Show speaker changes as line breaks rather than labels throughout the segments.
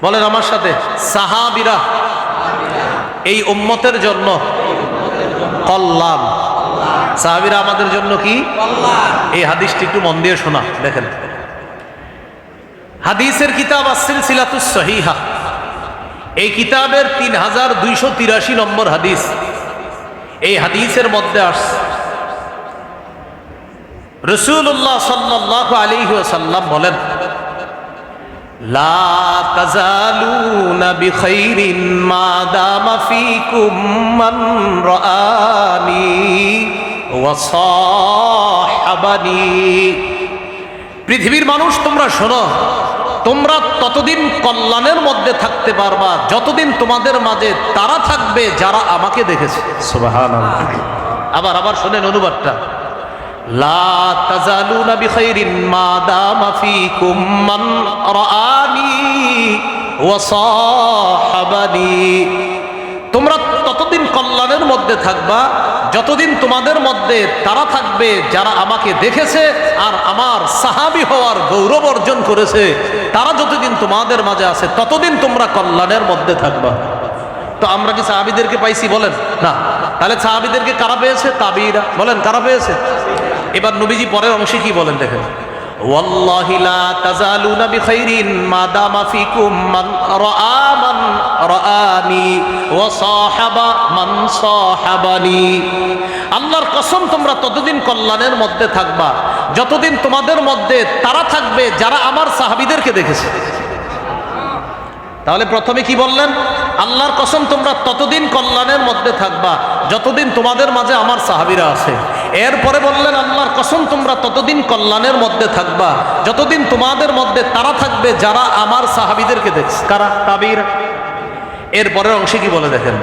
বলেন আমার সাথে, সাহাবীরা এই উম্মতের জন্য কল্যাণ। সাহাবীরা আমাদের জন্য কি কল্যাণ। এই হাদিসটি একটু মন দিয়ে শোনা, দেখেন। হাদিসের কিতাব আস-সিলসিলাতুস সহিহা, এই কিতাবের 3283 নম্বর হাদিস। এই হাদিসের মধ্যে আসছে রাসূলুল্লাহ সাল্লাল্লাহু আলাইহি ওয়াসাল্লাম বলেন, লা তাজালুনা বিখাইরিন মা দামা ফীকুম মান রাআনি ওয়া সাহাবানি। পৃথিবীর মানুষ তোমরা শোনো, তোমরা ততদিন কল্যাণের মধ্যে থাকতে পারবা যতদিন তোমাদের মাঝে তারা থাকবে যারা আমাকে দেখেছে। সুবহানাল্লাহ। আবার শোনেন অনুবাদটা, লা তাজালুনা বিখাইরিন মা দামা ফীকুম মান রাআনি ওয়া সাহাবানি। তোমরা ততদিন কল্যাণের মধ্যে থাকবা যতদিন তোমাদের মধ্যে তারা থাকবে যারা আমাকে দেখেছে আর আমার সাহাবী হওয়ার গৌরব অর্জন করেছে। তারা যতদিন তোমাদের মাঝে আছে ততদিন তোমরা কল্যাণের মধ্যে থাকবা। তো আমরা কি সাহাবীদেরকে পাইছি? বলেন না। তাহলে সাহাবীদেরকে কারা পেয়েছে? তাবিঈরা। বলেন কারা পেয়েছে? এবার নবীজি পরের অংশে কি বলেন দেখেন, ওয়াল্লাহি লা তাজালুনা বিখাইরিন মা দামা ফীকুম মান রাআ মান রাআনি ওয়া সাহাবা মান সাহাবানি। আল্লাহর কসম, তোমরা ততদিন কল্যাণের মধ্যে থাকবা যতদিন তোমাদের মধ্যে তারা থাকবে যারা আমার সাহাবীদেরকে দেখেছে। তাহলে প্রথমে কি বললেন? আল্লাহর কসম, তোমরা ততদিন কল্যাণের মধ্যে থাকবা যতদিন তোমাদের মাঝে আমার সাহাবীরা আছে। এরপরে বললেন, আল্লাহর কসম, তোমরা ততদিন কল্যাণের মধ্যে থাকবা যতদিন তোমাদের মধ্যে তারা থাকবে যারা আমার সাহাবীদেরকে দেখছে। কারা? তাবিঈরা। এরপরের অংশে কি বলে দেখেন,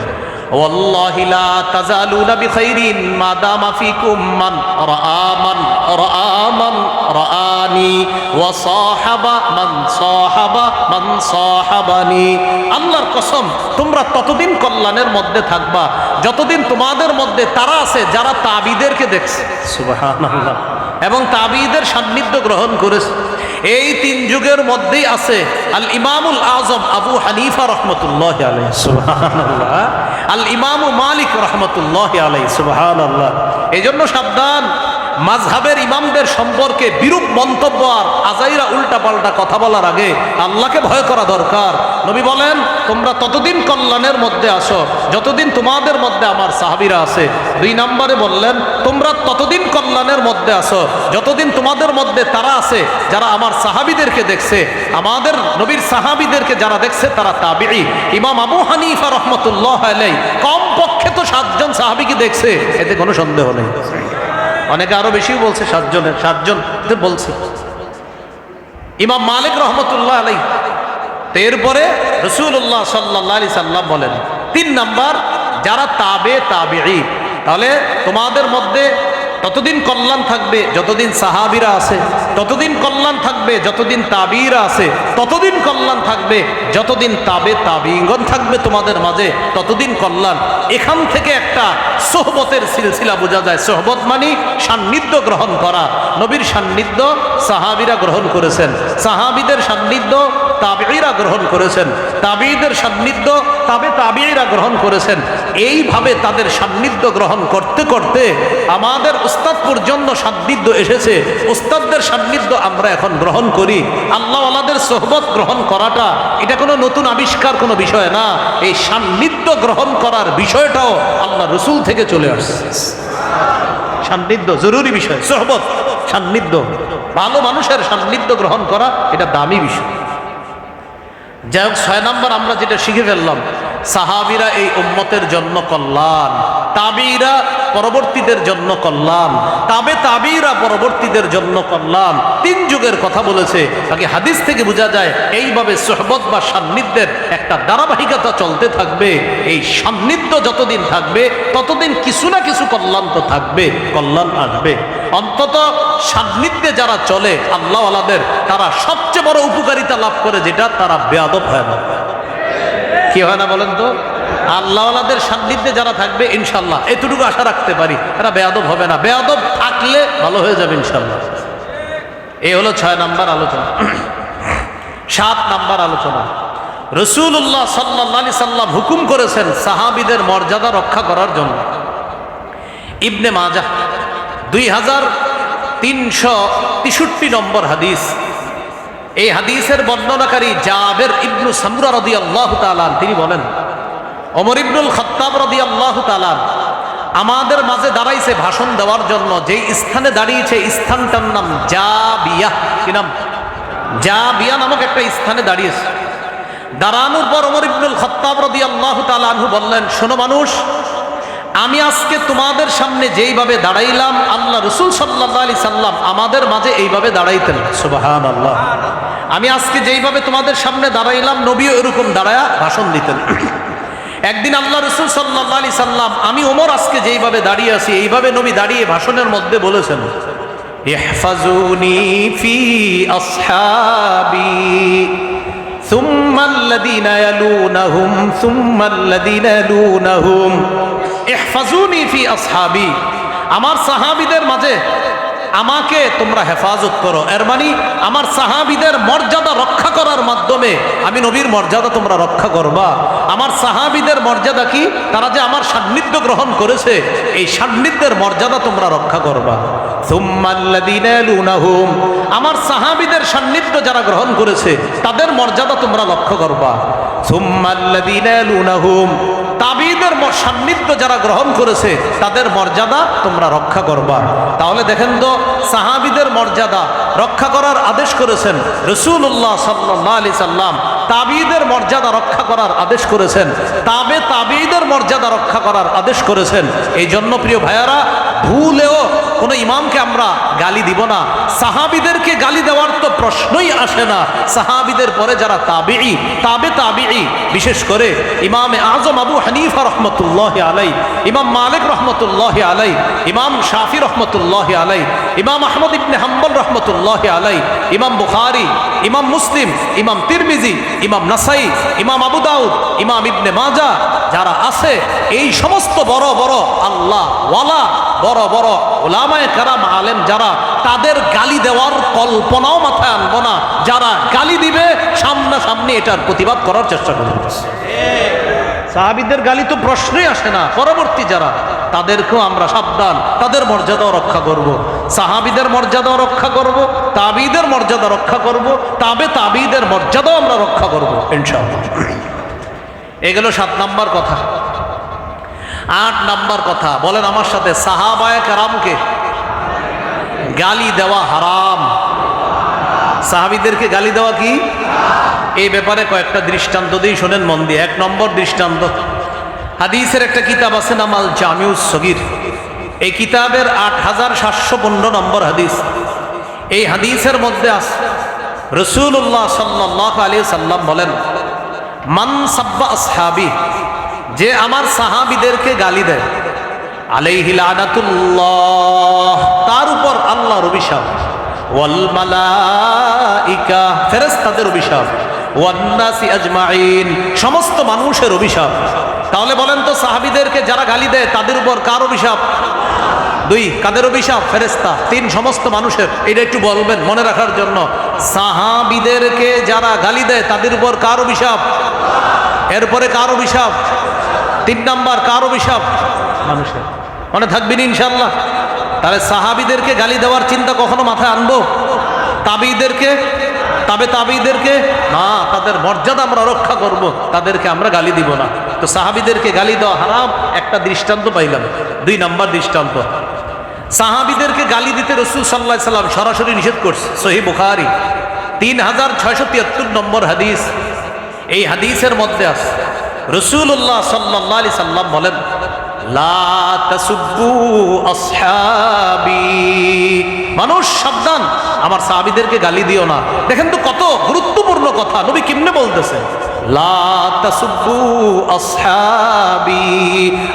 ওয়াল্লাহি লা তাজালুনা বিখাইরিন মা দামা ফীকুম মান রাআ মান রাআনি ওয়া সাহাবা মান সাহাবানি। আল্লাহর কসম, তোমরা ততদিন কল্যাণের মধ্যে থাকবা যতদিন তোমাদের মধ্যে তারা আছে যারা তাবিঈদেরকে দেখছে। সুবহানাল্লাহ। এবং তাবিঈদের সান্নিধ্য গ্রহণ করেছে। এই তিন যুগের মধ্যেই আছে আল ইমামুল আজম আবু হানিফা রাহমাতুল্লাহি আলাইহি। সুবহানাল্লাহ। আল ইমামু মালিক রাহমাতুল্লাহি আলাইহি। সুবহানাল্লাহ। এজন্য সাবধান, মাযহাবের ইমামদের সম্পর্কে বিরূপ মন্তব্য আর আজাইরা উল্টাপাল্টা কথা বলার আগে আল্লাহকে ভয় করা দরকার। নবী বলেন, তোমরা ততদিন কল্যাণের মধ্যে আসো যতদিন তোমাদের মধ্যে আমার সাহাবীরা আছে। 2 নম্বরে বললেন, তোমরা ততদিন কল্যাণের মধ্যে আসো যতদিন তোমাদের মধ্যে তারা আছে যারা আমার সাহাবীদেরকে দেখছে। আমাদের নবীর সাহাবীদেরকে যারা দেখছে তারা তাবিঈ। ইমাম আবু হানিফা রাহমাতুল্লাহ আলাইহি কমপক্ষে তো 7 জন সাহাবীকে দেখছে, এতে কোনো সন্দেহ নেই। অনেকে আরো বেশি বলছে, 7 জন বলছে। ইমাম মালিক রহমতুল্লাহ আলাইহি। এরপরে রাসূলুল্লাহ সাল্লাল্লাহু আলাইহি সাল্লাম বলেন, 3 নাম্বার, যারা তাবিঈ। তাহলে তোমাদের মধ্যে ততদিন কল্যাণ থাকবে যতদিন সাহাবীরা আছে, ততদিন কল্যাণ থাকবে যতদিন তাবিঈরা আছে, ততদিন কল্যাণ থাকবে যতদিন তাবিঈগণ থাকবে তোমাদের মাঝে, ততদিন কল্যাণ। এখান থেকে একটা সোহবতের সিলসিলা বোঝা যায়। সোহবত মানে সান্নিধ্য গ্রহণ করা। নবীর সান্নিধ্য সাহাবীরা গ্রহণ করেছেন, সাহাবীদের সান্নিধ্য তাবিঈরা গ্রহণ করেছেন, তাবিঈদের সান্নিধ্য তাবিঈরা গ্রহণ করেছেন। এইভাবে তাদের সান্নিধ্য গ্রহণ করতে করতে আমাদের উস্তাদ পর্যন্ত সান্নিধ্য এসেছে। উস্তাদদের সান্নিধ্য আমরা এখন গ্রহণ করি। আল্লাহওয়ালাদের সোহবত গ্রহণ করাটা এটা কোনো নতুন আবিষ্কার, কোনো বিষয় না। এই সান্নিধ্য গ্রহণ করার বিষয়টাও আল্লাহ রসুল থেকে চলে আসছে। সান্নিধ্য জরুরি বিষয়। সোহবত, সান্নিধ্য, ভালো মানুষের সান্নিধ্য গ্রহণ করা এটা দামি বিষয়। যাই হোক, 6 নম্বর আমরা যেটা শিখে ফেললাম, সাহাবীরা এই উম্মতের জন্য কল্যাণ, তাবিঈরা পরবর্তীদের জন্য কল্যাণ, তাবিঈরা পরবর্তীদের জন্য কল্যাণ। 3 যুগের কথা বলেছে। আগে হাদিস থেকে বোঝা যায় এইভাবে সোহবত বা সান্নিধ্যের একটা ধারাবাহিকতা চলতে থাকবে। এই সান্নিধ্য যতদিন থাকবে ততদিন কিছু না কিছু কল্যাণ তো থাকবে, কল্যাণ আসবে। অন্তত সান্নিধ্যে যারা চলে আল্লাহওয়ালাদের, তারা সবচেয়ে বড় উপকারিতা লাভ করে, যেটা তারা বেয়াদব হয় না। কি হয় না বলেন তো? আল্লাহওয়ালাদের সান্নিধ্যে যারা থাকবে ইনশাল্লাহ এতটুকু আশা রাখতে পারি, এরা বেয়াদব হবে না। বেয়াদব থাকলে ভালো হয়ে যাবে ইনশাল্লাহ। এই হলো 6 নাম্বার আলোচনা। 7 নাম্বার আলোচনা, রাসূলুল্লাহ সাল্লাল্লাহু আলাইহি সাল্লাম হুকুম করেছেন সাহাবীদের মর্যাদা রক্ষা করার জন্য। ইবনে মাজাহ 2363 নম্বর হাদিস। এই হাদিসের বর্ণনাকারী জাবের ইবনু সামরা রাদিয়াল্লাহু তাআলা তিনি বলেন, ওমর ইবনুল খাত্তাব রাদিয়াল্লাহু তাআলা আমাদের মাঝে দাঁড়াইছে ভাষণ দেওয়ার জন্য। যেই স্থানে দাঁড়িয়েছে স্থানটার নাম জাবিয়া। কি নাম? জাবিয়া নামক একটা স্থানে দাঁড়িয়েছে। দাঁড়ানোর পর ওমর ইবনুল খাত্তাব রাদিয়াল্লাহু তাআলা আনহু বললেন, শোনো মানুষ, আমি আজকে তোমাদের সামনে যেইভাবে দাঁড়াইলাম আল্লাহ রাসূল সাল্লাল্লাহু আলাইহি সাল্লাম আমাদের মাঝে এইভাবে দাঁড়াইতেন। সুবহানাল্লাহ। আমি আজকে যেইভাবে তোমাদের সামনে দাঁড়াইলাম নবীও এরকম দাঁড়ায়া ভাষণ দিতেন। একদিন আল্লাহ রাসূল সাল্লাল্লাহু আলাইহি সাল্লাম, আমি ওমর আজকে যেইভাবে দাঁড়িয়ে আছি এইভাবে নবী দাঁড়িয়ে ভাষণের মধ্যে বলেছেন, ইহফাজুনি ফি আসহাবি সুম্মা আল্লাযীনা ইয়ালুনাহুম সুম্মা আল্লাযীনা ইয়ালুনাহুম। ইহফাজুনি ফি আসহাবি, আমার সাহাবীদের মাঝে আমাকে তোমরা হেফাজত করো। এর মানে আমার সাহাবীদের মর্যাদা রক্ষা করার মাধ্যমে আমি নবীর মর্যাদা তোমরা রক্ষা করবা। আমার সাহাবীদের মর্যাদা কি? তারা যে আমার সান্নিধ্য গ্রহণ করেছে, এই সান্নিধ্যের মর্যাদা তোমরা রক্ষা করবা। সুম্মাল্লাযীনা ইয়ালুনাহুম, আমার সাহাবীদের সান্নিধ্য যারা গ্রহণ করেছে তাদের মর্যাদা তোমরা লক্ষ্য করবা। সুম্মাল্লাযীনা ইয়ালুনাহুম, তাবিঈদের সান্নিধ্য যারা গ্রহণ করেছে তাদের মর্যাদা তোমরা রক্ষা করবা। তাহলে দেখেন তো, সাহাবীদের মর্যাদা রক্ষা করার আদেশ করেছেন রাসূলুল্লাহ সাল্লাল্লাহু আলাইহি সাল্লাম, তাবিঈদের মর্যাদা রক্ষা করার আদেশ করেছেন, তাবিঈদের মর্যাদা রক্ষা করার আদেশ করেছেন। এই জন্য প্রিয় ভাইয়ারা, ভুলেও কোনো ইমামকে আমরা গালি দিব না। সাহাবীদেরকে গালি দেওয়ার তো প্রশ্নই আসে না। সাহাবীদের পরে যারা তাবিঈ, তাবিঈ, বিশেষ করে ইমামে আজম আবু হানিফা রহমতুল্লাহি আলাইহি, ইমাম মালিক রহমতুল্লাহি আলাইহি, ইমাম শাফি রহমতুল্লাহি আলাইহি, ইমাম আহমদ ইবনে হাম্বল রহমতুল্লাহি আলাইহি, ইমাম বুখারী, ইমাম মুসলিম, ইমাম তিরমিজি, ইমাম নাসাই, ইমাম আবু দাউদ, ইমাম ইবনে মাজাহ যারা আছে, এই সমস্ত বড় বড় আল্লাহ ওয়ালা বড় বড় উলামায়ে কেরাম আলেম যারা, তাদের গালি দেওয়ার কল্পনাও মাথায় আনবো না। যারা গালি দিবে সামনাসামনি এটার প্রতিবাদ করার চেষ্টা করবে। সাহাবীদের গালি তো প্রশ্নই আসে না। পরবর্তী যারা, তাদেরকেও আমরা সাবধান, তাদের মর্যাদাও রক্ষা করব। সাহাবীদের মর্যাদাও রক্ষা করব, তাবিঈদের মর্যাদা রক্ষা করব, তাবিঈদের মর্যাদাও আমরা রক্ষা করব ইনশাআল্লাহ। এগুলো 7 নাম্বার কথা। 8 নাম্বার কথা, বলেন আমার সাথে, সাহাবায়ে কেরামকে গালি দেওয়া হারাম। সাহাবীদেরকে গালি দেওয়া কি? এই ব্যাপারে কয়েকটা দৃষ্টান্ত দিয়ে শোনেন মন দিয়ে। 1 নম্বর দৃষ্টান্ত, হাদিসের একটা কিতাব আছে নাম আল জামিউস সগীর। এই কিতাবের 8715 নম্বর হাদিস। এই হাদিসের মধ্যে আছে রাসূলুল্লাহ সাল্লাল্লাহু আলাইহি সাল্লাম বলেন, মান সাব্বা আসহাবি, যে আমার সাহাবীদেরকে গালি দেয়, আলাইহি লানাতুল্লাহ, তার উপর আল্লাহর অভিশাপ, ওয়াল মালাইকা, ফেরেশতাদের অভিশাপ, ওয়ান নাসি আজমাইন, সমস্ত মানুষের অভিশাপ। তাহলে বলেন তো, সাহাবীদেরকে যারা গালি দেয় তাদের উপর কার অভিশাপ? 2, কাদের অভিশাপ? ফেরেশতা। 3, সমস্ত মানুষের। এটা একটু বলবেন মনে রাখার জন্য। সাহাবীদেরকে যারা গালি দেয় তাদের উপর কার অভিশাপ? এরপরে কার অভিশাপ? 3 নাম্বার, কার অভিশাপ? মানুষের। মনে থাকবেন ইনশাআল্লাহ। তাহলে সাহাবীদেরকে গালি দেওয়ার চিন্তা কখনো মাথায় আনবো? তাবিঈদেরকে, তাবিঈদেরকে না, তাদের মর্যাদা আমরা রক্ষা করব, তাদেরকে আমরা গালি দিব না। তো সাহাবীদেরকে গালি দেওয়া হারাম, একটা দৃষ্টান্ত পাইলাম। 2 নাম্বার দৃষ্টান্ত, সাহাবীদেরকে গালি দিতে রাসূল সাল্লাল্লাহু আলাইহি সাল্লাম সরাসরি নিষেধ করছে। সহিহ বুখারী 3673 নম্বর হাদিস। এই হাদিসের মধ্যে আছে রাসূলুল্লাহ সাল্লাল্লাহু আলাইহি সাল্লাম বলেন, লা তাসুব্বু আসহাবি, মানুষ সাবধান, আমার সাহাবীদেরকে গালি দিও না। দেখেন তো কত গুরুত্বপূর্ণ কথা, নবী কেমনে বলতেছেন, লা তাসুব্বু আসহাবি,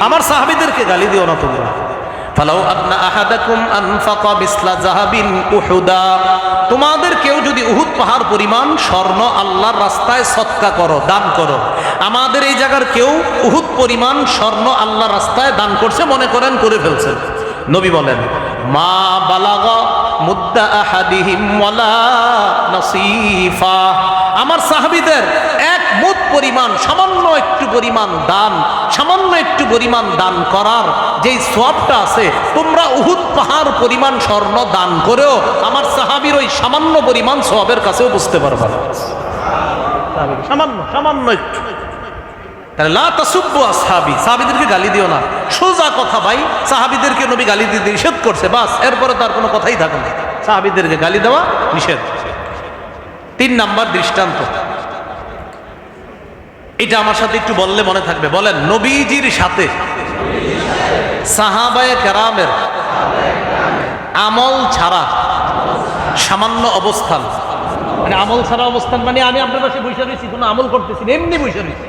আমার সাহাবীদেরকে গালি দিও না তোমরা। ফালাউ আন্না আহাদাকুম আনফাকা বিসলা যাহাবিন উহুদা, তোমাদের কেউ যদি উহুদ পাহাড় পরিমাণ স্বর্ণ আল্লাহর রাস্তায় সদকা করো, দান করো। আমাদের এই জায়গার কেউ উহুদ পরিমাণ স্বর্ণ আল্লাহর রাস্তায় দান করছে, মনে করেন করে ফেলছেন। নবী বলেন, মা বালাগা মুদ্দা আহাদিহিম ওয়ালা নাসিফা, আমার সাহাবীদের 1 মুদ পরিমাণ, সামান্য একটু পরিমাণ দান, সামান্য একটু পরিমাণ দান করার যেই সওয়াবটা আছে, তোমরা উহুদ পাহাড় পরিমাণ স্বর্ণ দান করেও আমার সাহাবীর ওই সামান্য পরিমাণ সওয়াবের কাছেও বুঝতে পারবে না। সামান্য সামান্য একটু। তাহলে লা তাসুব্বু আসহাবি, সাহাবীদেরকে গালি দিও না। সোজা কথা ভাই, সাহাবীদেরকে নবী গালি দিতে নিষেধ করছে, বাস এরপরে তার কোনো কথাই থাকে না। সাহাবীদেরকে গালি দেওয়া নিষেধ। 3 নাম্বার দৃষ্টান্ত, এটা আমার সাথে একটু বললে মনে থাকবে। বলেন, নবীজির সাথে সাহাবায়ে কেরামের আমল ছাড়া সামান্য অবস্থান, মানে আমল ছাড়া অবস্থান মানে আমি আপনার পাশে বসে রয়েছি, কোনো আমল করতেছি না, এমনি বসে রয়েছি।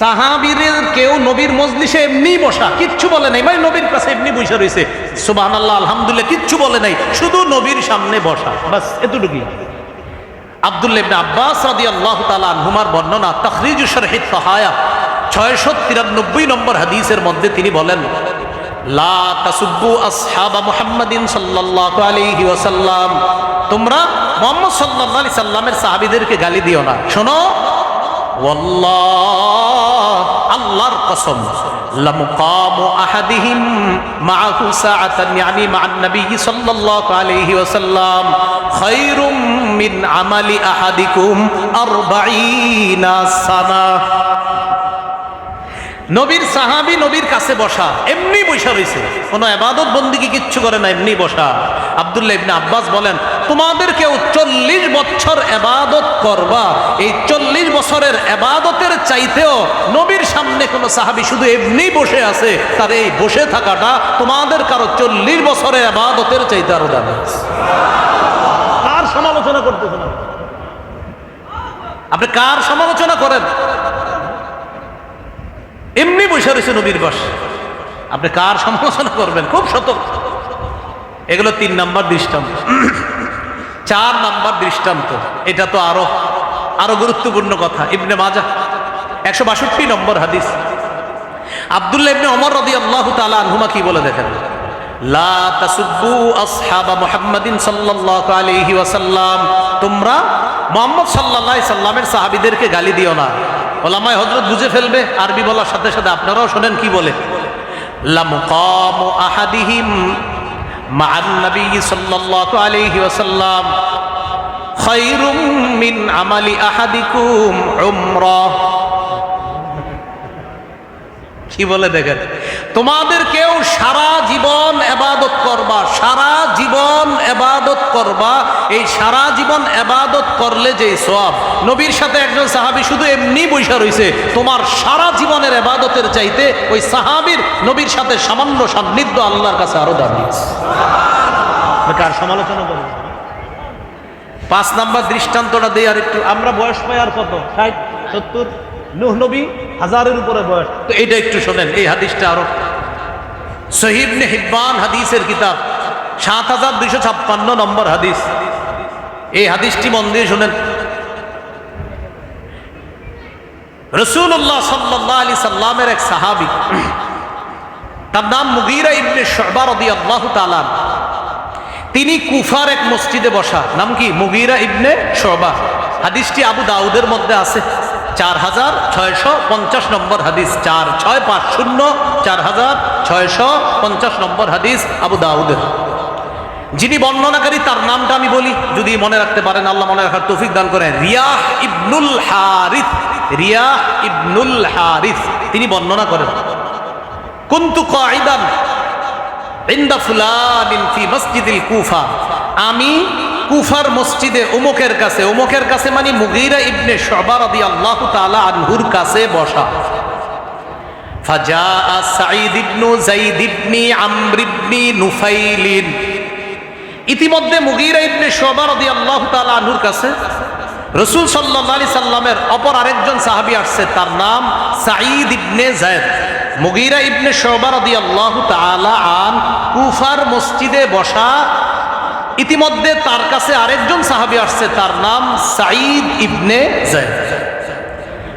সাহাবীদের কেউ নবীর মজলিসে এমনি বসা, কিচ্ছু বলে নাই, মানে নবীর কাছে এমনি বসে রয়েছে, সুবহানাল্লাহ আলহামদুলিল্লাহ কিচ্ছু বলে নাই, শুধু নবীর সামনে বসা, বাস এতটুকুই। আব্দুল্লাহ ইবনে আব্বাস রাদিয়াল্লাহু তাআলা আনহুমার বর্ণনা, তাখরিজু শরহ আত-তাহায়া 693 নম্বর হাদিসের মধ্যে তিনি বলেন, লা তাসুব্বু আসহাবা মুহাম্মাদিন সাল্লাল্লাহু আলাইহি ওয়াসাল্লাম, তোমরা মুহাম্মদ সাল্লাল্লাহু আলাইহি সাল্লামের সাহাবীদেরকে গালি দিও না। শোনো, ওয়াল্লাহ, আল্লাহর কসম, লামুকামু আহাদিহিম মাআহু সাআতান, ইয়ানি মা'আন নবী সাল্লাল্লাহু আলাইহি ওয়াসাল্লাম খায়রুম মিন আমালি আহাদিকুম 40 সানা। নবীর সাহাবী নবীর কাছে বসা, এমনি বসা রয়েছে, কোনো ইবাদত বন্দেগী কিচ্ছু করে না, এমনি বসা। আব্দুল্লাহ ইবনে আব্বাস বলেন, তোমাদের কেউ 40 বছর ইবাদত করবা, এই 40 বছরের ইবাদতের চাইতেও নবীর সামনে কোনো সাহাবী শুধু এমনি বসে আছে, তার এই বসে থাকাটা তোমাদের কারো 40 বছরের ইবাদতের চাইতে আরো দামি। কার সমালোচনা করতেছেন আপনি? কার সমালোচনা করেন? এমনি বসে রয়েছে নবীর পাশে, আপনি কার সমালোচনা করবেন? খুব সতর্ক। এগুলো 3 নাম্বার দৃষ্টান্ত। 4 নাম্বার দৃষ্টান্ত, এটা তো আরো গুরুত্বপূর্ণ কথা। ইবনে মাজাহ 162 নম্বর হাদিস, আব্দুল্লাহ ইবনে ওমর রাদিয়াল্লাহু তাআলা আনহুমা কি বলে দেখেন, লা তাসুব্বু আসহাবা মুহাম্মাদিন সাল্লাল্লাহু আলাইহি ওয়াসাল্লাম, তোমরা মুহাম্মদ সাল্লাল্লাহু আলাইহি সাল্লামের সাহাবীদেরকে গালি দিও না। ওলামায়ে হযরত বুঝে ফেলবে, আরবি বলার সাথে সাথে আপনারাও শোনেন কি বলে, লামুকামু আহাদিহিম মা'আন নবী সাল্লাল্লাহু আলাইহি ওয়াসাল্লাম খায়রুম মিন আমালি আহাদিকুম উমরাহ। কি বলে দেখেন, তোমাদের কেউ সারা জীবন ইবাদত করবা, সারা জীবন ইবাদত করবা, এই সারা জীবন ইবাদত করলে যে সওয়াব, নবীর সাথে একজন সাহাবী শুধু এমনি বসে রইছে, তোমার সারা জীবনের ইবাদতের চাইতে ওই সাহাবীর নবীর সাথে সামান্য সান্নিধ্য আল্লাহর কাছে আরো দামি। কার সমালোচনা করেন? 5 নাম্বার দৃষ্টান্তটা দেই আর একটু। আমরা বয়স পাই আর কত, 60 70, নূহ নবী 1000-এর উপরে বয়স, তো এটা একটু শোনেন। এই হাদিসটা আরো সহিহ ইবনে হিব্বান হাদিসের কিতাব 7256 নম্বর হাদিস। এই হাদিসটি মন দিয়ে শোনেন। রাসূলুল্লাহ সাল্লাল্লাহু আলাইহি সাল্লামের এক সাহাবী, তার নাম মুগীরা ইবনে শুবা রাদিয়াল্লাহু তাআলা, তিনি কুফার এক মসজিদে বসা। নাম কি? মুগীরা ইবনে শুবা। হাদিসটি আবু দাউদের মধ্যে আছে, 4650 নম্বর হাদিস, 4650 4650 নম্বর হাদিস আবু দাউদের। যিনি বর্ণনাকারী তার নামটা আমি বলি, যদি মনে রাখতে পারেন আল্লাহ মনে রাখার তৌফিক দান করেন। রিয়াহ ইবনুল হারিস, রিয়াহ ইবনুল হারিস তিনি বর্ণনা করেন, কুনতু কাঈদান ইনদা ফুলানিন ফি মসজিদিল কুফা, আমি কুফার মসজিদে উমুকের কাছে মানে মুগীরা ইবনে শুবা রাদিয়াল্লাহু তাআলা আনহুর কাছে বসা। ফাজাআ সাঈদ ইবনু যায়েদ ইবনি আমর ইবনি নুফাইল, ইতিমধ্যে মুগীরা ইবনে শুবা রাদিয়াল্লাহু তাআলা আনহুর কাছে রাসূল সাল্লাল্লাহু আলাইহি সাল্লামের অপর আরেকজন সাহাবী আসছে, তার নাম সাঈদ ইবনে যায়েদ। মুগীরা ইবনে শুবা রাদিয়াল্লাহু তাআলা আন কুফার মসজিদে বসা, ইতিমধ্যে তার কাছে আরেকজন সাহাবী আসছে, তার নাম সাঈদ ইবনে যায়েদ।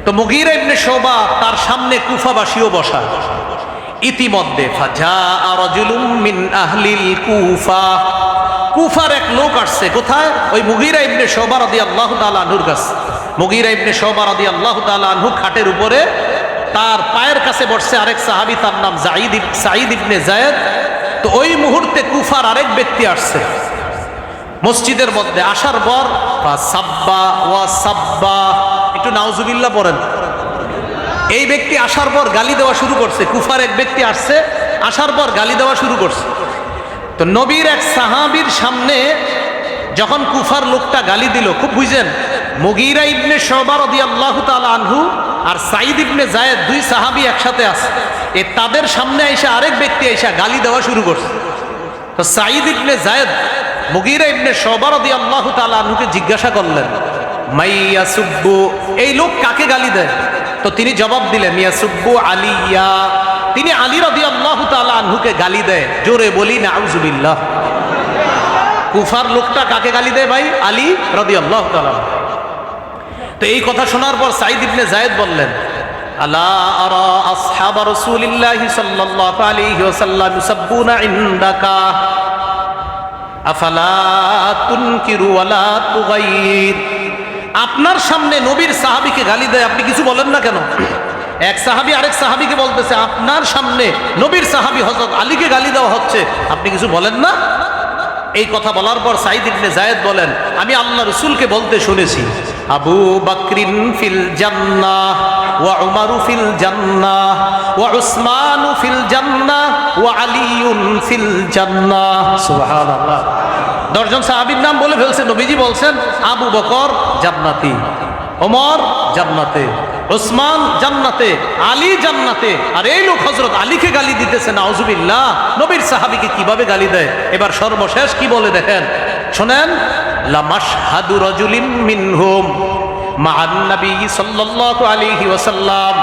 তো মুগীরা ইবনে শুবা তার সামনে কুফাবাসীও বসা। ইতিমধ্যে ফাজাআ রাজুলুম মিন আহলিল কুফা, কুফার এক লোক আসছে। কোথায়? ওই মুগীরা ইবনে শুবা রাদিয়াল্লাহু তাআলা আনহুর কাছে। মুগীরা ইবনে শুবা রাদিয়াল্লাহু তাআলা আনহু খাটের উপরে, তার পায়ের কাছে বসছে আরেক সাহাবী, তার নাম সাঈদ ইবনে যায়েদ। তো ওই মুহূর্তে কুফার আরেক ব্যক্তি আসছে মসজিদের মধ্যে, আসার পর সাব্বা ওয়া সাব্বা, একটু নাউজুবিল্লাহ পড়েন। এই ব্যক্তি আসার পর গালি দেওয়া শুরু করছে, কুফার এক ব্যক্তি আসছে, আসার পর গালি দেওয়া শুরু করছে। তো নবীর এক সাহাবীর সামনে যখন কুফার লোকটা গালি দিল, খুব বুঝেন, মুগীরা ইবনে শুবা রাদিয়াল্লাহু তাআলা আনহু আর সাঈদ ইবনে যায়েদ, দুই সাহাবী একসাথে আছে। তাদের সামনে আইসা আরেক ব্যক্তি আইসা গালি দেওয়া শুরু করছে। তো সাঈদ ইবনে যায়েদ মুগীরা ইবনে শুবা রাদিয়াল্লাহু তাআলা আনহুকে জিজ্ঞাসা করলেন, মাইয়াসুব্বু, এই লোক কাকে গালি দেয়? তো তিনি জবাব দিলেন, ইয়াসুব্বু আলিয়া, তিনি আলী রাদিয়াল্লাহু তাআলা আনহুকে গালি দেয়। জোরে বলি নাউজুবিল্লাহ। কুফার লোকটা কাকে গালি দেয় ভাই? আলী রাদিয়াল্লাহু তাআলা। তো এই কথা শোনার পর সাঈদ ইবনে যায়েদ বললেন, আলা আরা আসহাব রাসূলিল্লাহি সাল্লাল্লাহু আলাইহি ওয়াসাল্লাম ইউসাব্বুনা ইনদাকা আফালা তুনকিরু ওয়ালা তুগাইর। আপনার সামনে নবীর সাহাবীকে গালি দেয়, আপনি কিছু বলেন না কেন? এক সাহাবী আরেক সাহাবীকে বলতেছে, আপনার সামনে নবীর সাহাবী হযরত আলীকে গালি দেওয়া হচ্ছে, আপনি কিছু বলেন না? এই কথা বলার পর সাঈদ ইবনে যায়েদ বলেন, আমি আল্লাহ রাসূলকে বলতে শুনেছি, আবু বকরিন ফিল জান্নাহ ওয়া উমারু ফিল জান্নাহ ওয়া উসমানু ফিল জান্নাহ ওয়া আলিয়ুন ফিল জান্নাহ। সুবহানাল্লাহ। 10 জন সাহাবীর নাম বলে ফেলছে। নবীজি বলছেন আবু বকর জান্নাতি, ওমর জান্নাতে, উসমান জান্নাতে, আলী জান্নাতে। আর এই লোক হযরত আলীকে গালি দিতেছে, নাউজুবিল্লাহ। নবীর সাহাবীকে কিভাবে গালি দেয়? এবার সর্বশেষ কি বলে দেখেন, শুনেন, লামাশহাদু রাজুলিন মিনহুম মা'আন নবী সাল্লাল্লাহু আলাইহি ওয়াসাল্লাম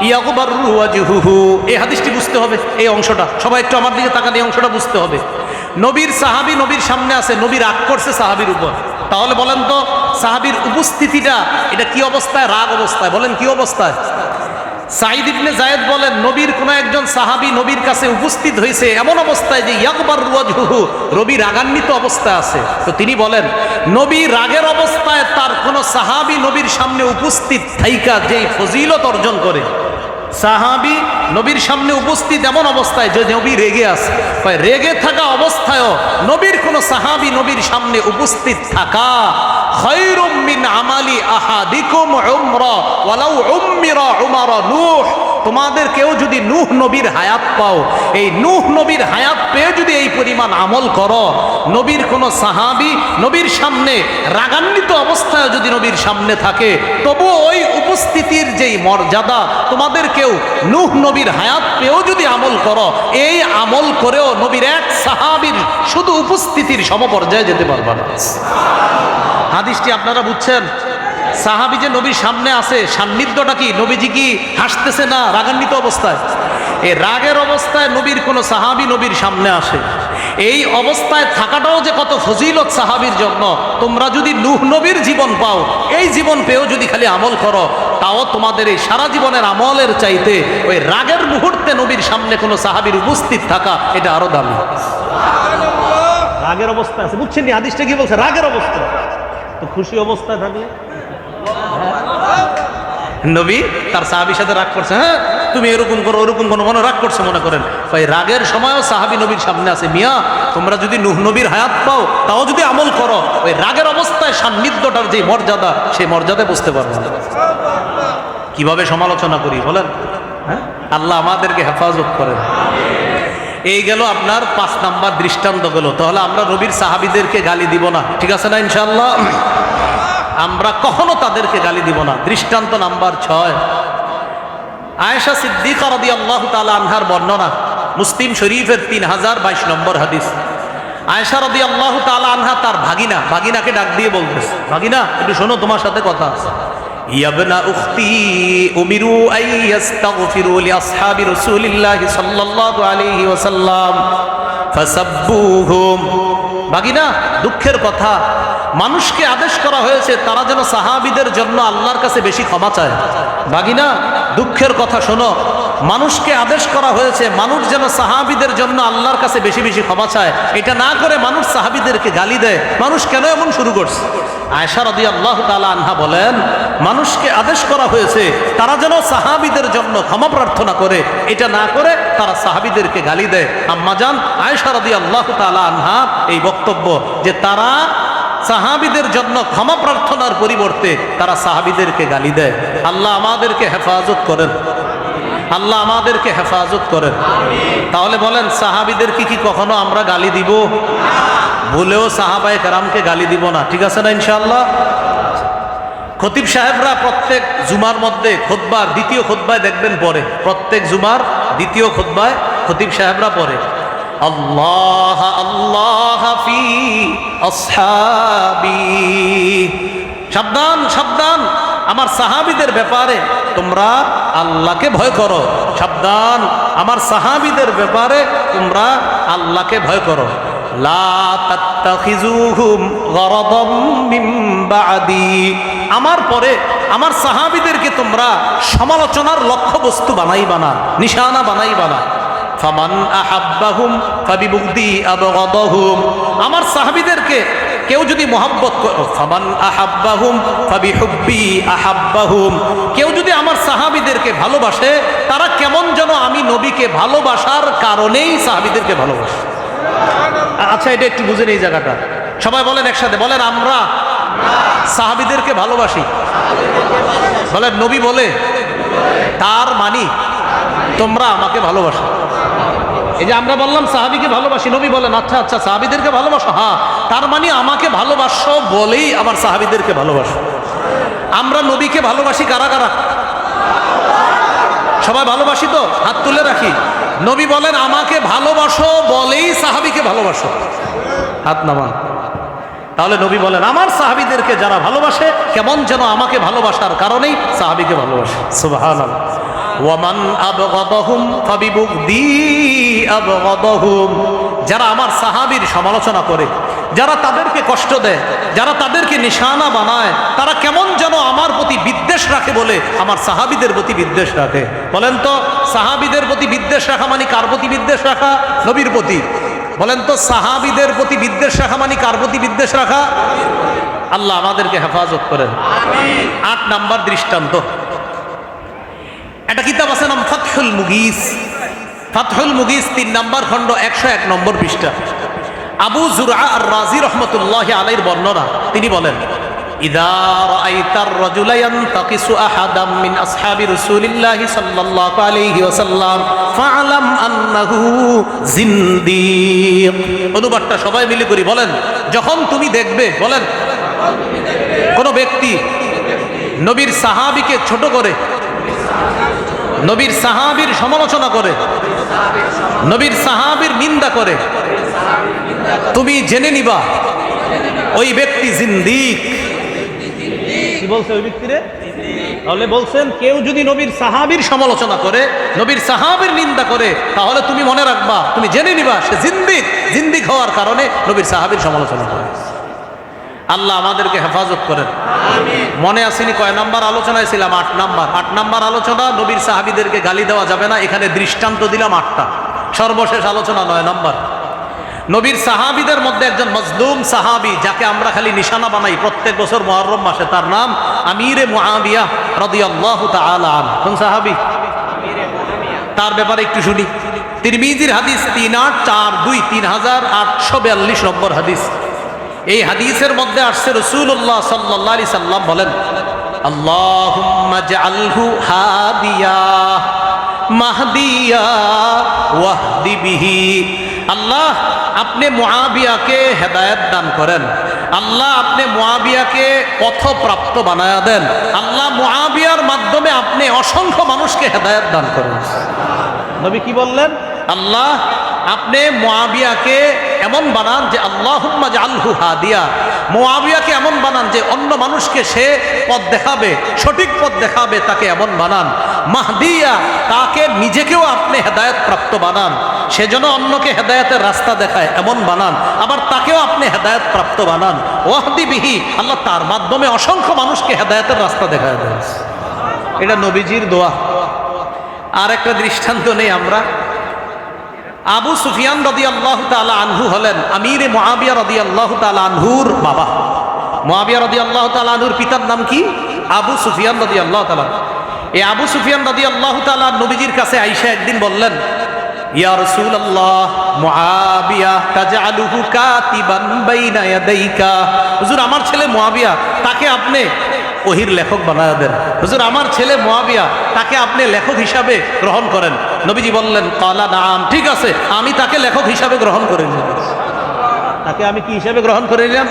ইয়াগবারু ওয়াজহুহু। এই হাদিসটি বুঝতে হবে, এই অংশটা সবাই একটু আমার দিকে তাকান, এই অংশটা বুঝতে হবে। নবীর সাহাবী নবীর সামনে আছে, নবী রাগ করছে সাহাবীর উপর। তাহলে বলেন তো সাহাবীর উপস্থিতিটা এটা কি অবস্থায়? রাগ অবস্থায়। বলেন কি অবস্থায়? সাঈদ ইবনে যায়েদ বলেন, নবীর কোন একজন সাহাবী নবীর কাছে উপস্থিত হয়েছে এমন অবস্থায় যে ইয়াকবার ওয়াজহুহু, নবী রাগান্বিত অবস্থায় আছে। তো তিনি বলেন, নবী রাগের অবস্থায় তার কোন সাহাবী নবীর সামনে উপস্থিত থাইকা যেই ফজিলত অর্জন করে, সাহাবী নবীর সামনে উপস্থিত এমন অবস্থায় যে নবী রেগে আছে, রেগে থাকা অবস্থায়ও নবীর কোন সাহাবী নবীর সামনে উপস্থিত থাকা খায়রুম মিন আমালি আহাদিকুম উমরা ওয়ালাউ উম্মিরা উমারা নূহ। তোমাদের কেউ যদি নূহ নবীর হায়াত পাও, এই নূহ নবীর হায়াত পেয়ে যদি এই পরিমাণ আমল করো, নবীর কোন সাহাবী নবীর সামনে রাগান্বিত অবস্থায় যদি নবীর সামনে থাকে, তবু ওই উপস্থিতির যেই মর্যাদা, তোমাদের কেউ নূহ নবীর হায়াত পেয়েও যদি আমল করো, এই আমল করেও নবীর এক সাহাবীর শুধু উপস্থিতির সমপর্যায়ে যেতে পারবে না। হাদিসটি আপনারা বুঝছেন? সাহাবী যে নবীর সামনে আছে, সান্নিধ্যটা কি? নবীজি কি হাসতেছে না রাগান্বিত অবস্থায়? এই রাগের অবস্থায় নবীর কোন সাহাবী নবীর সামনে আসে, এই অবস্থায় থাকাটাও যে কত ফজিলত সাহাবীর জন্য। তোমরা যদি নূহ নবীর জীবন পাও, এই জীবন পেয়েও যদি খালি আমল করো, তাও তোমাদের এই সারা জীবনের আমলের চাইতে ওই রাগের মুহূর্তে নবীর সামনে কোনো সাহাবীর উপস্থিত থাকা এটা আরো দামি। রাগের অবস্থা আছে, বুঝছেন? হাদিসটা কি বলছে? রাগের অবস্থা। তো খুশি অবস্থায় থাকলে নবী তার সাহাবীর সাথে রাগ করছে, হ্যাঁ তুমি এরকম করো ওরকম করো, মনে রাগ করছে মনে করেন। ভাই রাগের সময়ও সাহাবী নবীর সামনে আছে, মিয়া তোমরা যদি নূহ নবীর হায়াত পাও, তাও যদি আমল করো, ওই রাগের অবস্থায় সান্নিধ্যটার যে মর্যাদা, সেই মর্যাদায় বুঝতে পারবো না। কিভাবে সমালোচনা করি বলেন? হ্যাঁ, আল্লাহ আমাদেরকে হেফাজত করেন। এই গেল আপনার 5 নাম্বার দৃষ্টান্ত গেল। তাহলে আমরা নবীর সাহাবীদেরকে গালি দিব না, ঠিক আছে না? ইনশাআল্লাহ আমরা কখনো তাদেরকে গালি দিব না। দৃষ্টান্ত নাম্বার 6, আয়েশা সিদ্দিকা রাদিয়াল্লাহু তাআলা আনহার বর্ণনা, মুসলিম শরীফের 3022 নম্বর হাদিস। আয়েশা রাদিয়াল্লাহু তাআলা আনহা তার ভাগিনাকে ডাক দিয়ে বলতেছে, ভাগিনা একটু শোনো, তোমার সাথে কথা আছে। ইয়াবনা উখতি উমিরু আইয়াস্তাগফিরু লিআসহাবি রাসূলিল্লাহি সাল্লাল্লাহু আলাইহি ওয়াসাল্লাম ফাসাব্বুহুম। ভাগিনা, দুঃখের কথা, মানুষকে আদেশ করা হয়েছে তারা যেন সাহাবীদের জন্য আল্লাহর কাছে বেশি ক্ষমা চায়। ভাগিনা, দুঃখের কথা শোনো, মানুষকে আদেশ করা হয়েছে মানুষ যেন সাহাবীদের জন্য আল্লাহর কাছে বেশি বেশি ক্ষমা চায়, এটা না করে মানুষ সাহাবীদেরকে গালি দেয়। মানুষ কেন এমন শুরু করছে? আয়েশা রাদিয়াল্লাহু তাআলা আনহা বলেন, মানুষকে আদেশ করা হয়েছে তারা যেন সাহাবীদের জন্য ক্ষমা প্রার্থনা করে, এটা না করে তারা সাহাবীদেরকে গালি দেয়। আম্মাজান আয়েশা রাদিয়াল্লাহু তাআলা আনহা এই বক্তব্য যে তারা সাহাবীদের জন্য ক্ষমা প্রার্থনার পরিবর্তে তারা সাহাবীদেরকে গালি দেয়। আল্লাহ আমাদেরকে হেফাজত করেন, আল্লাহ আমাদেরকে হেফাজত করেন। তাহলে বলেন, সাহাবীদেরকে কি কখনো আমরা গালি দিব? ভুলেও সাহাবায়ে কেরামকে গালি দিব না, ঠিক আছে না ইনশাআল্লাহ? খতিব সাহেবরা প্রত্যেক জুমার মধ্যে খুতবার দ্বিতীয় খুতবায় দেখবেন পরে, প্রত্যেক জুমার দ্বিতীয় খুতবায় খতিব সাহেবরা পরে আল্লাহ আল্লাহ ফি আসহাবি, সাবধান সাবধান আমার সাহাবীদের ব্যাপারে তোমরা আল্লাহকে ভয় করো, সাবধান আমার সাহাবীদের ব্যাপারে তোমরা আল্লাহকে ভয় করো। লা তাত্তাখিজুহুম গরাদাম মিন বাদি, আমার পরে আমার সাহাবীদেরকে তোমরা সমালোচনার লক্ষ্যবস্তু বানাইবা না, নিশানা বানাইবা না। ফামান আহাব্বাহুম ফাবিবুগদি আবগাদাহুম, আমার সাহাবীদেরকে কেউ যদি মহব্বত করে, ফামান আহাব্বাহুম ফাবিহুব্বি আহাব্বাহুম, কেউ যদি আমার সাহাবীদেরকে ভালোবাসে তারা কেমন যেন আমি নবীকে ভালোবাসার কারণেই সাহাবীদেরকে ভালোবাসে। আচ্ছা, এটা একটু বুঝেন এই জায়গাটা। সবাই বলেন একসাথে, বলেন আমরা সাহাবীদেরকে ভালোবাসি। বলেন নবী বলে তার মানে তোমরা আমাকে ভালোবাসো। এই যে আমরা বললাম সাহাবীকে ভালোবাসি, নবী বলেন আচ্ছা আচ্ছা সাহাবীদেরকে ভালোবাসো, হ্যাঁ তার মানে আমাকে ভালোবাসো বলেই আবার সাহাবীদেরকে ভালোবাসো। আমরা নবীকে ভালোবাসি কারা কারা? সবাই ভালোবাসি তো? হাত তুলে রাখি। নবী বলেন আমাকে ভালোবাসো বলেই সাহাবীকে ভালোবাসো, হাত নামান। তাহলে নবী বলেন আমার সাহাবীদেরকে যারা ভালোবাসে কেমন যেন আমাকে ভালোবাসার কারণেই সাহাবীকে ভালোবাসে। সুবহানাল্লাহ। ওয়ামান আবগাদাহুম ফাবিবুগদি আবগাদাহুম, যারা আমার সাহাবীর সমালোচনা করে, যারা তাদেরকে কষ্ট দেয়, যারা তাদেরকে নিশানা বানায়, তারা কেমন যেন আমার প্রতি বিদ্বেষ রাখে বলে আমার সাহাবীদের প্রতি বিদ্বেষ রাখে। বলেন তো সাহাবীদের প্রতি বিদ্বেষ রাখা মানে কার প্রতি বিদ্বেষ রাখা? নবীর প্রতি। বলেন তো সাহাবীদের প্রতি বিদ্বেষ রাখা মানে কার প্রতি বিদ্বেষ রাখা? আল্লাহ আমাদেরকে হেফাজত করেন। 8 নাম্বার দৃষ্টান্ত, একটা কিতাব আছে নাম ফাতহুল মুগীস। ফাতহুল মুগীস 3 নাম্বার খণ্ড 101 নম্বর পৃষ্ঠা। আবু যুরআ আর রাজি রহমতুল্লাহি আলাইহির বর্ণনা, তিনি বলেন ইযা রাআইতার রাজুলা ইয়ানতাকিসু আহাদাম মিন আসহাবি রাসূলিল্লাহি সাল্লাল্লাহু আলাইহি ওয়াসাল্লাম ফাআলাম আন্নাহু জিন্দিক। অনুবাদটা সবাই মিলে করি, বলেন যখন তুমি দেখবে, বলেন কোন ব্যক্তি নবীর সাহাবীকে ছোট করে, নবীর সাহাবীর সমালোচনা করে, নবীর সাহাবীর নিন্দা করে, তুমি জেনে নিবা ওই ব্যক্তি জিন্দিক। কি বলছে ওই ব্যক্তিরে? তাহলে বলছেন কেউ যদি নবীর সাহাবীর সমালোচনা করে, নবীর সাহাবীর নিন্দা করে, তাহলে তুমি মনে রাখবা, তুমি জেনে নিবা সে জিন্দিক। জিন্দিক হওয়ার কারণে নবীর সাহাবীর সমালোচনা করে। আল্লাহ আমাদেরকে হেফাজত করেন। মনে আসেনি কয় নাম্বার আলোচনায় ছিলাম? 8 নাম্বার। 8 নাম্বার আলোচনা, নবীর সাহাবীদেরকে গালি দেওয়া যাবে না। এখানে দৃষ্টান্ত দিলাম 8টা। সর্বশেষ আলোচনা 9 নাম্বার। নবীর সাহাবীদের মধ্যে একজন মজলুম সাহাবী, যাকে আমরা খালি নিশানা বানাই প্রত্যেক বছর মুহররম মাসে, তার নাম আমিরে মুআবিয়া রাদিয়াল্লাহু তাআলা আনহু। কোন সাহাবী? তার ব্যাপারে একটু শুনি। তিরমিজির হাদিস 3842, 3842 নম্বর হাদিস। এই হাদিসের মধ্যে আসছে রাসূলুল্লাহ সাল্লাল্লাহু আলাইহি সাল্লাম বলেন আল্লাহুম্মা জাআলহু হাদিয়া মাহদিয়া ওয়াহদি বিহি। আল্লাহ আপনি মুআবিয়াকে হেদায়েত দান করেন, আল্লাহ আপনি মুআবিয়াকে পথপ্রাপ্ত বানায়া দেন, আল্লাহ মুআবিয়ার মাধ্যমে আপনি অসংখ্য মানুষকে হেদায়েত দান করেন। নবী কি বললেন? আল্লাহ আপনি মুআবিয়াকে এমন বানান যে আল্লাহুম্মা জাআলহু হাদিয়া, মুআবিয়াকে এমন বানান যে অন্য মানুষকে সে পথ দেখাবে, সঠিক পথ দেখাবে, তাকে এমন বানান। মাহদিয়া, তাকে নিজেকেও আপনি হেদায়েত প্রাপ্ত বানান, সেজন্য অন্যকে হেদায়েতের রাস্তা দেখায় এমন বানান, আবার তাকেও আপনি হেদায়েত প্রাপ্ত বানান। ওয়াহদি বিহি, আল্লাহ তার মাধ্যমে অসংখ্য মানুষকে হেদায়েতের রাস্তা দেখায় দেন। এটা নবীজির দোয়া। আর একটা দৃষ্টান্ত নেই আমরা। আবু সুফিয়ান রাদিয়াল্লাহু তাআলা আনহু হলেন আমিরে মুআবিয়া রাদিয়াল্লাহু তাআলা আনহুর বাবা। মুআবিয়া রাদিয়াল্লাহু তাআলা আনহুর পিতার নাম কি? আবু সুফিয়ান রাদিয়াল্লাহু তাআলা। এই আবু সুফিয়ান রাদিয়াল্লাহু তাআলা নবীজির কাছে আয়েশা একদিন বললেন, ইয়া রাসূলুল্লাহ, মুআবিয়া তাজআলুহু কাতিবান বাইনা ইয়াদাইকা। হুজুর, আমার ছেলে মুআবিয়া, তাকে আপনি ওহির লেখক বানায়া দেন। হুজুর, আমার ছেলে মুআবিয়া, তাকে আপনি লেখক হিসাবে গ্রহণ করেন। নবীজি বললেন, ক্বালা নাম, ঠিক আছে, আমি তাকে লেখক হিসাবে গ্রহণ করে নিলাম। তাকে আমি কি হিসাবে গ্রহণ করে নিলাম?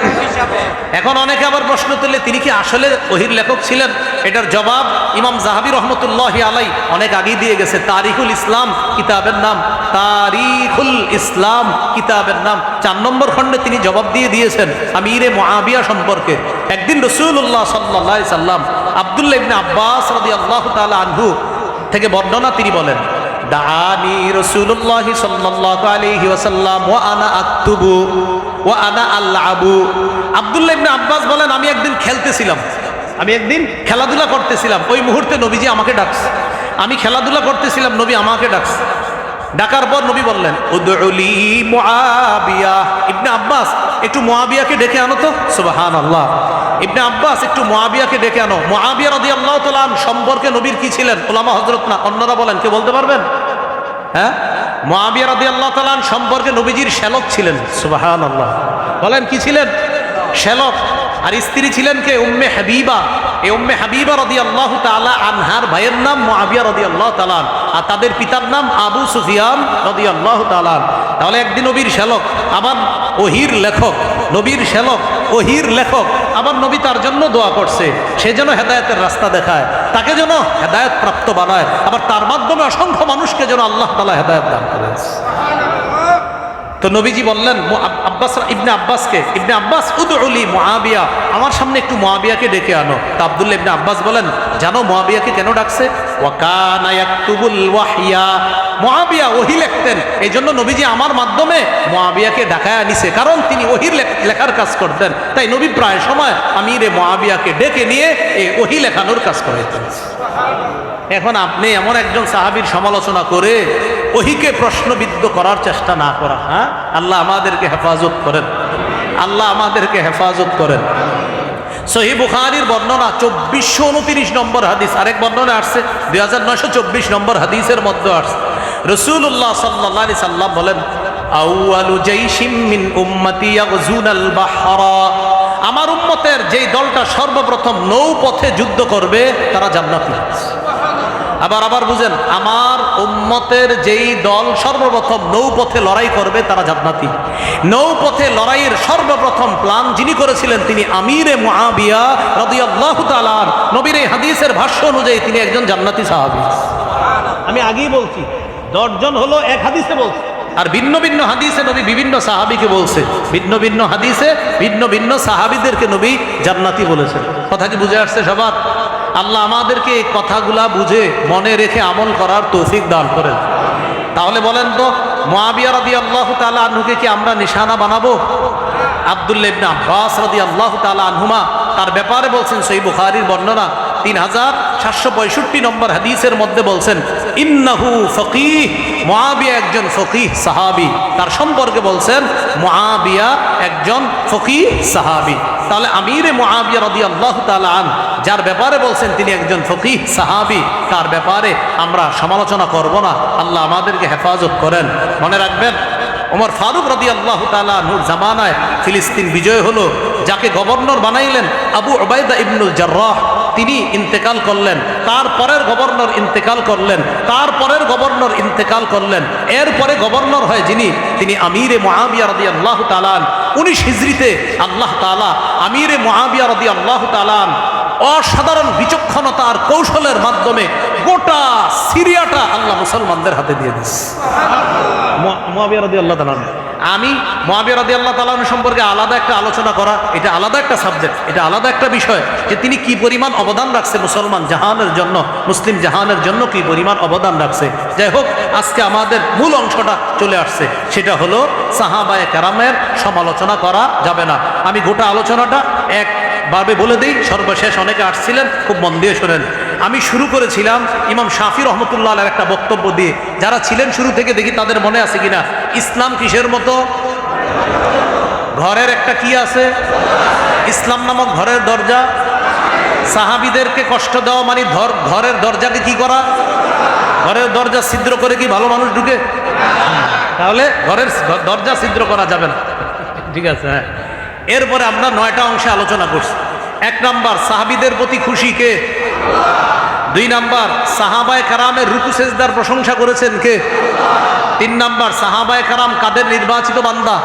এখন অনেকে আবার প্রশ্ন তুললে, তিনি কি আসলে ওহির লেখক ছিলেন? এটার জবাব ইমাম যাহাবী রহমতুল্লাহি আলাই অনেক আগেই দিয়ে গেছে। তারিখুল ইসলাম কিতাবের নাম, তারিখুল ইসলাম কিতাবের নাম 4 নম্বর খণ্ডে তিনি জবাব দিয়ে দিয়েছেন আমিরে মুআবিয়া সম্পর্কে। একদিন রাসূলুল্লাহ সাল্লাল্লাহু আলাইহি সাল্লাম আব্দুল্লাহ ইবনে আব্বাস রাদিয়াল্লাহু তাআলা আনহু থেকে বর্ণনা, তিনি বলেন, দাআনি রাসূলুল্লাহ সাল্লাল্লাহু আলাইহি ওয়াসাল্লাম ওয়া আনা আকতুবু ওয়া আনা আলআবু। আব্দুল্লাহ ইবনে আব্বাস বলেন, আমি একদিন খেলতেছিলাম, আমি একদিন খেলাধুলা করতেছিলাম, ওই মুহূর্তে নবীজি আমাকে ডাকছে। আমি খেলাধুলা করতেছিলাম, নবী আমাকে ডাকছে। ডাকার পর নবী বললেন, উদউলি মুআবিয়া। ইবনে আব্বাস, একটু মুআবিয়াকে ডেকে আনো তো। সুবহানাল্লাহ। ইবনে আব্বাস, একটু মুআবিয়াকে ডেকে আনো। মুআবিয়া রাদিয়াল্লাহু তাআলা সম্পর্কে নবীর কি ছিলেন? উলামা হযরত না অন্যরা বলেন, কে বলতে পারবেন? হ্যাঁ, মুআবিয়া রাদিয়াল্লাহু তাআলা সম্পর্কে নবীজির শ্যালক ছিলেন। সুবহানাল্লাহ। বলেন, কি ছিলেন? শ্যালক। আর স্ত্রী ছিলেন কে? উম্মে হাবিবা। এই উম্মে হাবিবা রাদিয়াল্লাহু তাআলা আনহার ভাইয়ের নাম মুআবিয়া রাদিয়াল্লাহু তাআলা, আর তাদের পিতার নাম আবু সুফিয়ান রাদিয়াল্লাহু তাআলা। তাহলে একদিন নবীর শ্যালক, আবার ওহির লেখক। নবীর শ্যালক, ওহির লেখক, আবার নবী তার জন্য দোয়া করছে, সে যেন হেদায়েতের রাস্তা দেখায়, তাকে যেন হেদায়েত প্রাপ্ত বানায়, আবার তার মাধ্যমে অসংখ্য মানুষকে যেন আল্লাহ তাআলা হেদায়েত দান করেন। তো নবীজি বললেন ইবনে আব্বাসকে, ইবনে আব্বাস, উদউলি মুআবিয়া, আমার সামনে একটু মুআবিয়াকে ডেকে আনো। তা আব্দুল্লাহ ইবনে আব্বাস বলেন, জানো মুআবিয়াকে কেন ডাকছে? ওয়া কানা ইয়াকতুবুল ওয়াহইয়া। মুআবিয়া ওহী লিখতেন, এই জন্য নবীজি আমার মাধ্যমে মুআবিয়াকে ডাকায় আনিছে, কারণ তিনি ওহীর লেখার কাজ করতেন। তাই নবী প্রায় সময় আমিরে মুআবিয়াকে ডেকে নিয়ে এই ওহী লেখানোর কাজ করাইতেন। এখন আপনি এমন একজন সাহাবীর সমালোচনা করে ওহিকে প্রশ্নবিদ্ধ করার চেষ্টা না করা। হ্যাঁ, আল্লাহ আমাদেরকে হেফাজত করেন, আল্লাহ আমাদেরকে হেফাজত করেন। সহিহ বুখারীর বর্ণনা 2429 নম্বর হাদিস, আরেক বর্ণনা আসছে 2924 নম্বর হাদিসের মধ্যে আসছে, রাসূলুল্লাহ সাল্লাল্লাহু আলাইহি সাল্লাম বলেন, আউয়ালু জাইশিম মিন উম্মতি ইয়াগজুনাল বাহরা। আমার উম্মতের যেই দলটা সর্বপ্রথম নৌপথে যুদ্ধ করবে তারা জান্নাতি। আবার বুঝেন, আমার উম্মতের যেই দল সর্বপ্রথম নৌপথে লড়াই করবে তারা জান্নাতি। নৌপথে লড়াইয়ের সর্বপ্রথম প্ল্যান যিনি করেছিলেন তিনি আমিরে মুআবিয়া রাদিয়াল্লাহু তাআলা। নবীর এই হাদিসের ভাষ্য অনুযায়ী তিনি একজন জান্নাতি সাহাবী। আমি আগেই বলছি, 10 জন হলো এক হাদিসে বলছে, আর ভিন্ন ভিন্ন হাদিসে নবী বিভিন্ন সাহাবীকে বলছে, ভিন্ন ভিন্ন হাদিসে ভিন্ন ভিন্ন সাহাবীদেরকে নবী জান্নাতি বলেছেন। কথা কি বুঝে আসছে সবার? আল্লাহ আমাদেরকে এই কথাগুলা বুঝে মনে রেখে আমল করার তৌফিক দান করেন। তাহলে বলেন তো, মুআবিয়া রাদিয়াল্লাহু তাআলা আনহুকে কি আমরা নিশানা বানাবো? আব্দুল্লাহ ইবনে আব্বাস রাদিয়াল্লাহু তাআলা আনহুমা তার ব্যাপারে বলছেন, সহিহ বুখারীর বর্ণনা 3765 নম্বর হাদিসের মধ্যে বলছেন, ইন্নাহু ফকিহ। মুআবিয়া একজন ফকিহ সাহাবী, তার সম্পর্কে বলছেন মুআবিয়া একজন ফকিহ সাহাবী। তাহলে আমিরে মুআবিয়া রাদিয়াল্লাহু তাআলা আন, যার ব্যাপারে বলছেন তিনি একজন ফকিহ সাহাবী, তার ব্যাপারে আমরা সমালোচনা করব না। আল্লাহ আমাদেরকে হেফাজত করেন। মনে রাখবেন, ওমর ফারুক রাদিয়াল্লাহু তাআলা নূর জামানায় ফিলিস্তিন বিজয় হলো, যাকে গভর্নর বানাইলেন আবু উবাইদা ইবনুল জাররাহ, তিনি ইন্তেকাল করলেন। তারপরের গভর্নর ইন্তেকাল করলেন, তারপরের গভর্নর ইন্তেকাল করলেন। এরপরে গভর্নর হয় যিনি, তিনি আমিরে মুআবিয়া রাদিয়াল্লাহু তাআলা। 19 হিজরিতে আল্লাহ তাআলা আমিরে মুআবিয়া রাদিয়াল্লাহু তাআলা অসাধারণ বিচক্ষণতা আর কৌশলের মাধ্যমে গোটা সিরিয়াটা আল্লাহ মুসলমানদের হাতে দিয়ে দিয়েছে। মুআবিয়া রাদিয়াল্লাহু তাআলা, আমি মুআবিয়া রাদিয়াল্লাহু তাআলা সম্পর্কে আলাদা একটা আলোচনা করা, এটা আলাদা একটা সাবজেক্ট, এটা আলাদা একটা বিষয়, যে তিনি কি পরিমাণ অবদান রাখছে মুসলমান জাহানের জন্য, মুসলিম জাহানের জন্য কি পরিমাণ অবদান রাখছে। যাই হোক, আজকে আমাদের মূল অংশটা চলে আসছে, সেটা হলো সাহাবায়ে কেরামের সমালোচনা করা যাবে না। আমি গোটা আলোচনাটা একভাবে বলে দিই, সর্বশেষ অনেকে আসছিলেন, খুব মন দিয়ে শোনেন। আমি শুরু করেছিলাম ইমাম শাফি রহমতুল্লাহ আলাইহির একটা বক্তব্য দিয়ে। যারা ছিলেন শুরু থেকে দেখি তাদের মনে আছে কিনা, ইসলাম কিসের মতো? ঘরের একটা কি আছে? ইসলাম নামক ঘরের দরজা। সাহাবীদেরকে কষ্ট দেওয়া মানে ঘরের দরজাকে কি করা? ঘরের দরজা ছিদ্র করে কি ভালো মানুষ ঢুকে? তাহলে ঘরের দরজা ছিদ্র করা যাবে না। ঠিক আছে, হ্যাঁ। এরপরে আমরা 9টা অংশে আলোচনা করছি। 1 নাম্বার, সাহাবীদের প্রতি খুশি কে? 2 নাম্বার, সাহাবায়ে কেরামের রুকু সেজদার প্রশংসা করেছেন কে? 3 নাম্বার, সাহাবায়ে কেরাম কাদের নির্বাচিত বান্দা?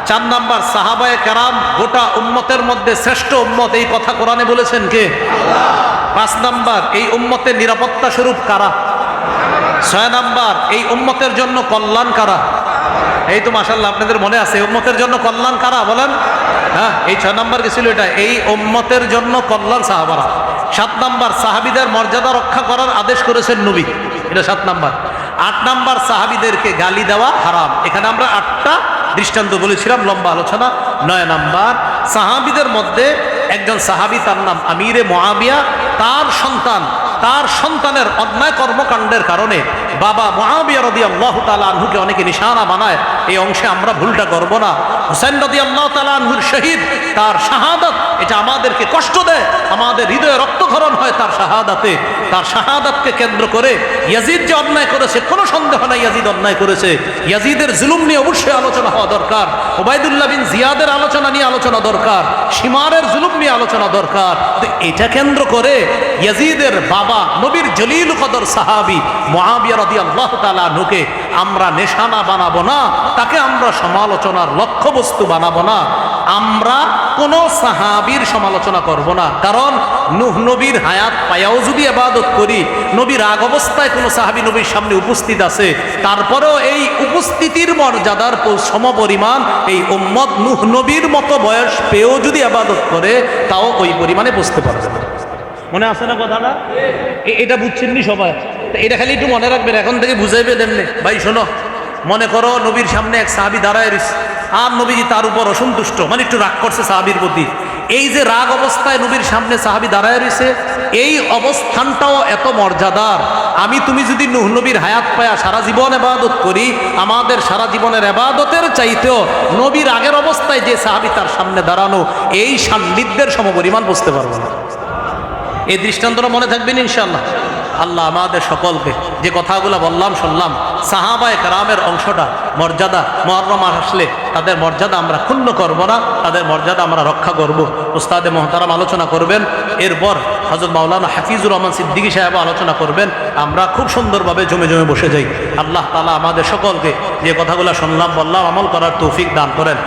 4 নাম্বার, সাহাবায়ে কেরাম গোটা উম্মতের মধ্যে শ্রেষ্ঠ উম্মত, এই কথা কোরআনে বলেছেন কে? 5 নাম্বার, এই উম্মতের নিরাপত্তা স্বরূপ কারা? 6 নাম্বার, এই উম্মতের জন্য কল্যাণ কারা? এই তো মাশাআল্লাহ আপনাদের মনে আছে, উম্মতের জন্য কল্যাণ কারা বলেন? হ্যাঁ, এই 6 নাম্বার কি ছিল? এটা এই উম্মতের জন্য কল্যাণ সাহাবারা। 7 নাম্বার, সাহাবীদের মর্যাদা রক্ষা করার আদেশ করেছেন নবী, এটা 7 নাম্বার। 8 নাম্বার, সাহাবীদেরকে গালি দেওয়া হারাম। এখানে আমরা 8টা দৃষ্টান্ত বলেছিলাম, লম্বা আলোচনা। 9 নাম্বার, সাহাবীদের মধ্যে একজন সাহাবী, তার নাম আমিরে মুআবিয়া, তার সন্তানের অন্যায় কর্মকাণ্ডের কারণে বাবা মুআবিয়া রাদিয়াল্লাহু তাআলা আনহুকে অনেকে নিশানা বানায়। এই অংশে আমরা ভুলটা করব না। হুসাইন রাদিয়াল্লাহু তাআলা আনহুর শহীদ, তার শাহাদাত, এটা আমাদেরকে কষ্ট দেয়, আমাদের হৃদয়ে রক্তক্ষরণ হয় তার শাহাদাতে। তার শাহাদাতকে কেন্দ্র করে ইয়াজিদ যে অন্যায় করেছে, কোনো সন্দেহ নাই ইয়াজিদ অন্যায় করেছে। ইয়াজিদের জুলুম নিয়ে অবশ্যই আলোচনা হওয়া দরকার। ওবায়দুল্লাহ বিন জিয়াদের আলোচনা নিয়ে আলোচনা দরকার। শিমারের জুলুম নিয়ে আলোচনা দরকার। তো এটা কেন্দ্র করে ইয়াজিদের বাবা নবীর জলিল কদর সাহাবী মুআবিয়া রাদিয়াল্লাহু তাআলা আনহুকে আমরা নিশানা বানাবো না, তাকে আমরা সমালোচনার লক্ষ্যবস্তু বানাবো না। আমরা কোন সাহাবীর সমালোচনা করব না, কারণ নূহ নবীর হায়াত পায়াও যদি ইবাদত করি, নবীর আগ অবস্থায় কোনো সাহাবী নবীর সামনে উপস্থিত আছে, তারপরেও এই উপস্থিতির মর্যাদার সমপরিমাণ এই উম্মত নূহ নবীর মতো বয়স পেয়েও যদি ইবাদত করে, তাও ওই পরিমাণে বুঝতে পারবে না। মনে আছে না কথাটা? এটা বুঝছেন নি সবাই? এটা খালি একটু মনে রাখবেন, এখন থেকে বুঝাইবে এমনি। ভাই শোনো, মনে করো নবীর সামনে এক সাহাবী দাঁড়ায় রয়েছে, আর নবীজি তার উপর অসন্তুষ্ট, মানে একটু রাগ করছে সাহাবীর প্রতি। এই যে রাগ অবস্থায় নবীর সামনে সাহাবী দাঁড়ায় রয়েছে, এই অবস্থানটাও এত মর্যাদার। তুমি যদি নূহ নবীর হায়াত পায়া সারা জীবন ইবাদত করি, আমাদের সারা জীবনের ইবাদতের চাইতেও নবীর আগের অবস্থায় যে সাহাবী তার সামনে দাঁড়ানো, এই সান্নিধ্যের সমপরিমাণ বুঝতে পারবো না। এই দৃষ্টান্তটা মনে থাকবেন ইনশাআল্লাহ। আল্লাহ আমাদের সকলকে যে কথাগুলো বললাম শুনলাম, সাহাবায়ে কেরামের অংশটা মর্যাদা, মুহররম আসলে তাদের মর্যাদা আমরা ক্ষুণ্ণ করব না, তাদের মর্যাদা আমরা রক্ষা করব। উস্তাদে মোহতারাম আলোচনা করবেন, এরপর হযরত মাওলানা হাফিজুর রহমান সিদ্দিকী সাহেব আলোচনা করবেন। আমরা খুব সুন্দরভাবে জমে জমে বসে যাই। আল্লাহ তাআলা আমাদের সকলকে যে কথাগুলো শুনলাম বললাম আমল করার তৌফিক দান করেন।